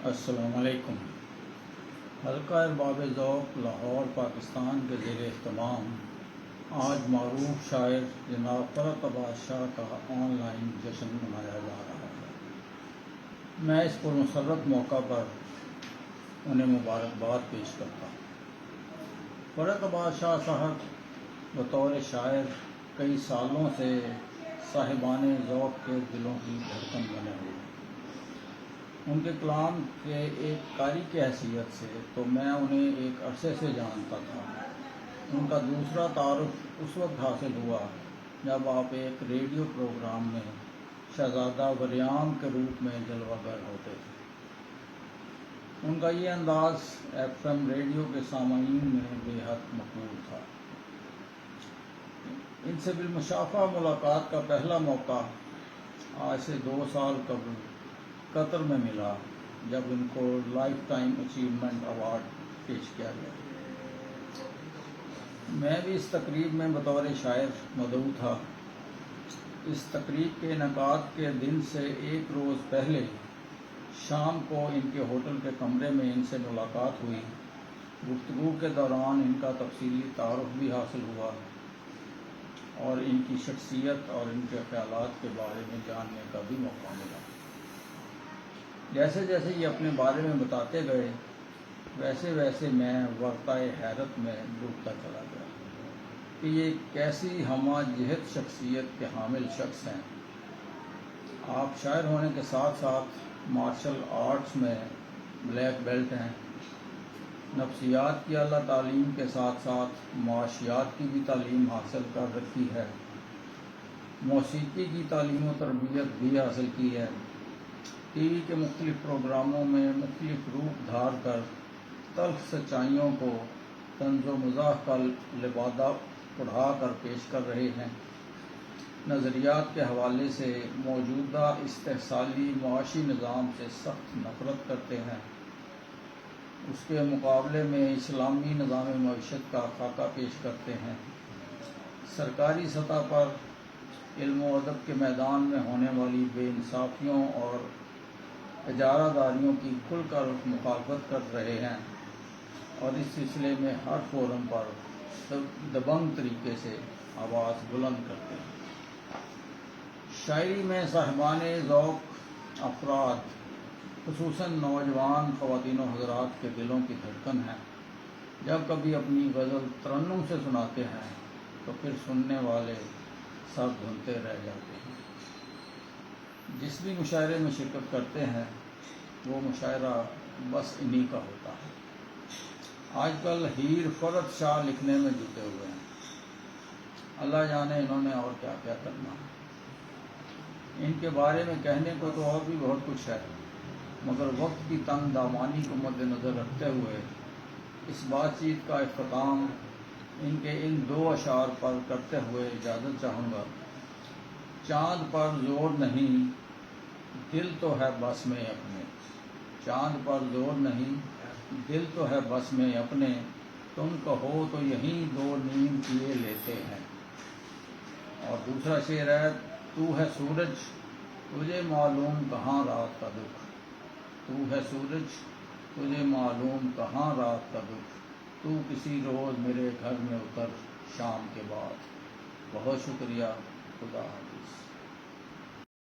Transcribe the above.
السلام علیکم۔ حلقہ ارباب ذوق لاہور پاکستان کے زیر اہتمام آج معروف شاعر جناب فرت عباس شاہ کا آن لائن جشن منایا جا رہا ہے۔ میں اس پر مسرت موقع پر انہیں مبارکباد پیش کرتا ہوں۔ فرت عباس شاہ صاحب بطور شاعر کئی سالوں سے صاحبان ذوق کے دلوں کی دھڑکن بنے ہوئے۔ ان کے کلام کے ایک قاری کی حیثیت سے تو میں انہیں ایک عرصے سے جانتا تھا۔ ان کا دوسرا تعارف اس وقت حاصل ہوا جب آپ ایک ریڈیو پروگرام میں شہزادہ وریام کے روپ میں جلوہ گر ہوتے تھے۔ ان کا یہ انداز ایف ایم ریڈیو کے سامعین میں بے حد مقبول تھا۔ ان سے بالمشافہ ملاقات کا پہلا موقع آج سے 2 سال قبل قطر میں ملا، جب ان کو لائف ٹائم اچیومنٹ ایوارڈ پیش کیا گیا۔ میں بھی اس تقریب میں بطور شاعر مدعو تھا۔ اس تقریب کے انعقاد کے دن سے ایک روز پہلے شام کو ان کے ہوٹل کے کمرے میں ان سے ملاقات ہوئی۔ گفتگو کے دوران ان کا تفصیلی تعارف بھی حاصل ہوا اور ان کی شخصیت اور ان کے خیالات کے بارے میں جاننے کا بھی موقع ملا۔ جیسے جیسے یہ اپنے بارے میں بتاتے گئے ویسے ویسے میں ورطۂ حیرت میں ڈوبتا چلا گیا کہ یہ کیسی ہمہ جہت شخصیت کے حامل شخص ہیں۔ آپ شاعر ہونے کے ساتھ ساتھ مارشل آرٹس میں بلیک بیلٹ ہیں، نفسیات کی اعلیٰ تعلیم کے ساتھ ساتھ معاشیات کی بھی تعلیم حاصل کر رکھی ہے، موسیقی کی تعلیم و تربیت بھی حاصل کی ہے، ٹی وی کے مختلف پروگراموں میں مختلف روپ دھار کر تلخ سچائیوں کو طنز و مزاح کا لبادہ اڑھا کر پیش کر رہے ہیں، نظریات کے حوالے سے موجودہ استحصالی معاشی نظام سے سخت نفرت کرتے ہیں، اس کے مقابلے میں اسلامی نظام معیشت کا خاکہ پیش کرتے ہیں، سرکاری سطح پر علم و ادب کے میدان میں ہونے والی بے انصافیوں اور اجارہ داریوں کی کھل کر مخالفت کر رہے ہیں اور اس سلسلے میں ہر فورم پر دبنگ طریقے سے آواز بلند کرتے ہیں۔ شاعری میں صاحبان ذوق افراد خصوصاً نوجوان خواتین و حضرات کے دلوں کی دھڑکن ہیں۔ جب کبھی اپنی غزل ترنم سے سناتے ہیں تو پھر سننے والے سر دھنتے رہ جاتے ہیں۔ جس بھی مشاعرے میں شرکت کرتے ہیں وہ مشاعرہ بس انہی کا ہوتا ہے۔ آج کل ہیر فرت شاہ لکھنے میں جٹے ہوئے ہیں، اللہ جانے انہوں نے اور کیا کیا کرنا ہے۔ ان کے بارے میں کہنے کو تو اور بھی بہت کچھ ہے، مگر وقت کی تنگ دامانی کو مد نظر رکھتے ہوئے اس بات چیت کا اختتام ان کے ان 2 اشعار پر کرتے ہوئے اجازت چاہوں گا۔ چاند پر زور نہیں، دل تو ہے بس میں اپنے، چاند پر زور نہیں، دل تو ہے بس میں اپنے، تم کہو تو یہیں 2 نیم کیے لیتے ہیں۔ اور دوسرا شعر ہے، تو ہے سورج تجھے معلوم کہاں رات کا دکھ، تو ہے سورج تجھے معلوم کہاں رات کا دکھ، تو کسی روز میرے گھر میں اتر شام کے بعد۔ بہت شکریہ، خدا حافظ۔